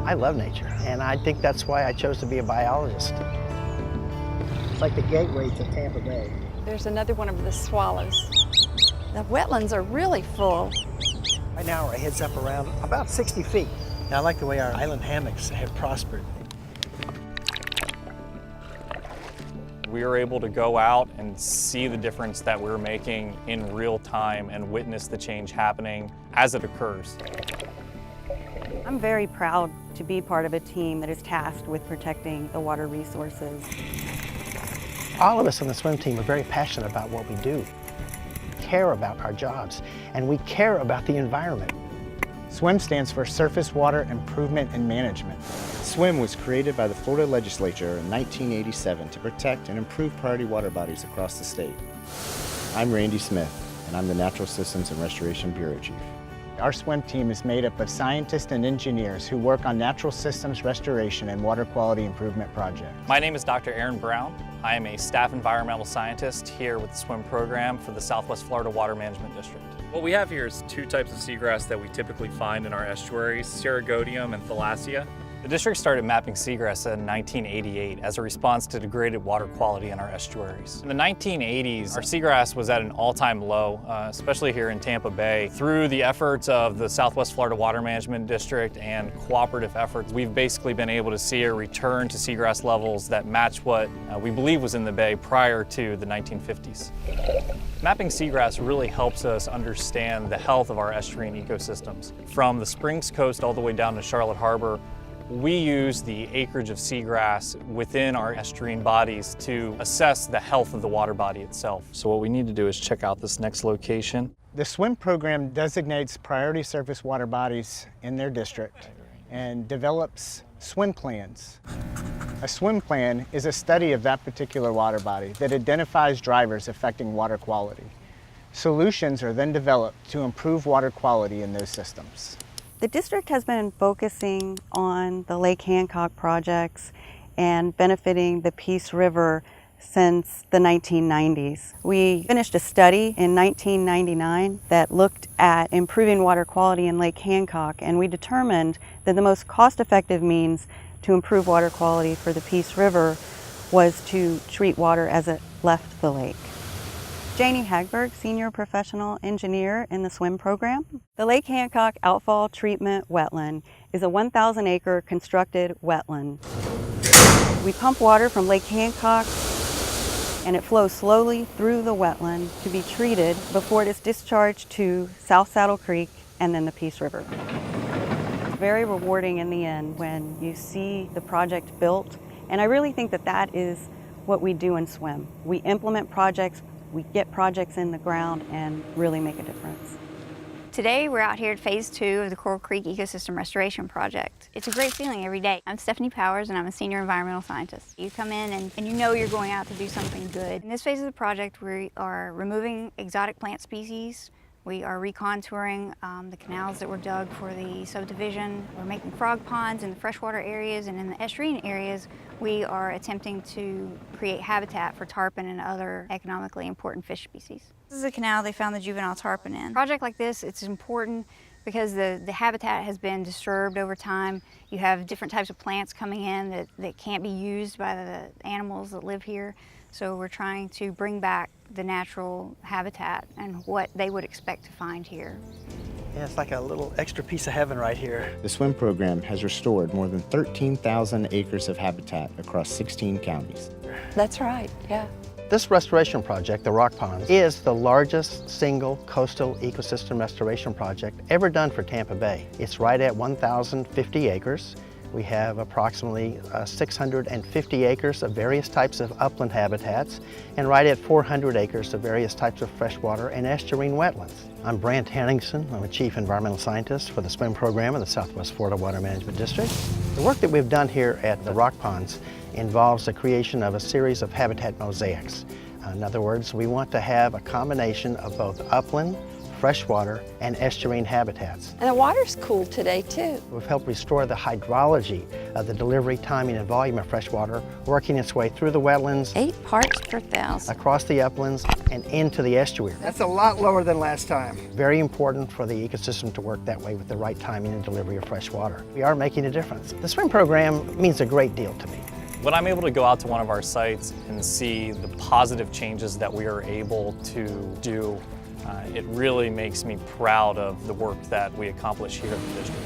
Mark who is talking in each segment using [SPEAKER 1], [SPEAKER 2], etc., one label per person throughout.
[SPEAKER 1] I love nature, and I think that's why I chose to be a biologist. It's like the gateway to Tampa Bay.
[SPEAKER 2] There's another one of the swallows. The wetlands are really full.
[SPEAKER 1] Right now our head's up around about 60 feet. Now I like the way our island hammocks have prospered.
[SPEAKER 3] We were able to go out and see the difference that we're making in real time and witness the change happening as it occurs.
[SPEAKER 4] I'm very proud to be part of a team that is tasked with protecting the water resources.
[SPEAKER 1] All of us on the swim team are very passionate about what we do. We care about our jobs, and we care about the environment.
[SPEAKER 5] SWIM stands for Surface Water Improvement and Management.
[SPEAKER 6] SWIM was created by the Florida Legislature in 1987 to protect and improve priority water bodies across the state. I'm Randy Smith, and I'm the Natural Systems and Restoration Bureau Chief.
[SPEAKER 5] Our SWIM team is made up of scientists and engineers who work on natural systems restoration and water quality improvement projects.
[SPEAKER 3] My name is Dr. Aaron Brown. I am a staff environmental scientist here with the SWIM program for the Southwest Florida Water Management District. What we have here is two types of seagrass that we typically find in our estuaries, Ceragodium and Thalassia. The district started mapping seagrass in 1988 as a response to degraded water quality in our estuaries. In the 1980s, our seagrass was at an all-time low, especially here in Tampa Bay. Through the efforts of the Southwest Florida Water Management District and cooperative efforts, we've basically been able to see a return to seagrass levels that match what we believe was in the bay prior to the 1950s. Mapping seagrass really helps us understand the health of our estuarine ecosystems. From the Springs Coast all the way down to Charlotte Harbor, we use the acreage of seagrass within our estuarine bodies to assess the health of the water body itself. So what we need to do is check out this next location.
[SPEAKER 5] The SWIM program designates priority surface water bodies in their district and develops SWIM plans. A SWIM plan is a study of that particular water body that identifies drivers affecting water quality. Solutions are then developed to improve water quality in those systems.
[SPEAKER 4] The district has been focusing on the Lake Hancock projects and benefiting the Peace River since the 1990s. We finished a study in 1999 that looked at improving water quality in Lake Hancock, and we determined that the most cost-effective means to improve water quality for the Peace River was to treat water as it left the lake. Janie Hagberg, Senior Professional Engineer in the SWIM program. The Lake Hancock Outfall Treatment Wetland is a 1,000-acre constructed wetland. We pump water from Lake Hancock and it flows slowly through the wetland to be treated before it is discharged to South Saddle Creek and then the Peace River. It's very rewarding in the end when you see the project built, and I really think that that is what we do in SWIM. We implement projects, we get projects in the ground and really make a difference.
[SPEAKER 7] Today we're out here at Phase 2 of the Coral Creek Ecosystem Restoration Project. It's a great feeling every day. I'm Stephanie Powers and I'm a senior environmental scientist. You come in and you know you're going out to do something good. In this phase of the project we are removing exotic plant species. We are recontouring the canals that were dug for the subdivision. We're making frog ponds in the freshwater areas, and in the estuarine areas we are attempting to create habitat for tarpon and other economically important fish species. This is a canal they found the juvenile tarpon in. A project like this, it's important because the habitat has been disturbed over time. You have different types of plants coming in that can't be used by the animals that live here. So we're trying to bring back the natural habitat and what they would expect to find here.
[SPEAKER 1] Yeah, it's like a little extra piece of heaven right here.
[SPEAKER 6] The SWIM program has restored more than 13,000 acres of habitat across 16 counties.
[SPEAKER 2] That's right, yeah.
[SPEAKER 1] This restoration project, the Rock Ponds, is the largest single coastal ecosystem restoration project ever done for Tampa Bay. It's right at 1,050 acres. We have approximately 650 acres of various types of upland habitats and right at 400 acres of various types of freshwater and estuarine wetlands. I'm Brant Henningsen. I'm a Chief Environmental Scientist for the SWIM program in the Southwest Florida Water Management District. The work that we've done here at the Rock Ponds involves the creation of a series of habitat mosaics. In other words, we want to have a combination of both upland, freshwater and estuarine habitats.
[SPEAKER 2] And the water's cool today too.
[SPEAKER 1] We've helped restore the hydrology of the delivery, timing, and volume of freshwater, working its way through the wetlands,
[SPEAKER 2] 8 parts per thousand.
[SPEAKER 1] across the uplands, and into the estuary.
[SPEAKER 8] That's a lot lower than last time.
[SPEAKER 1] Very important for the ecosystem to work that way with the right timing and delivery of fresh water. We are making a difference. The SWIM program means a great deal to me.
[SPEAKER 3] When I'm able to go out to one of our sites and see the positive changes that we are able to do, it really makes me proud of the work that we accomplish here in the district.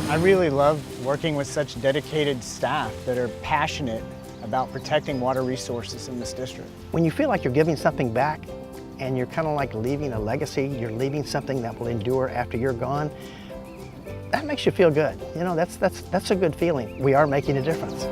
[SPEAKER 5] I really love working with such dedicated staff that are passionate about protecting water resources in this district.
[SPEAKER 1] When you feel like you're giving something back and you're kind of like leaving a legacy, you're leaving something that will endure after you're gone, that makes you feel good. You know, that's a good feeling. We are making a difference.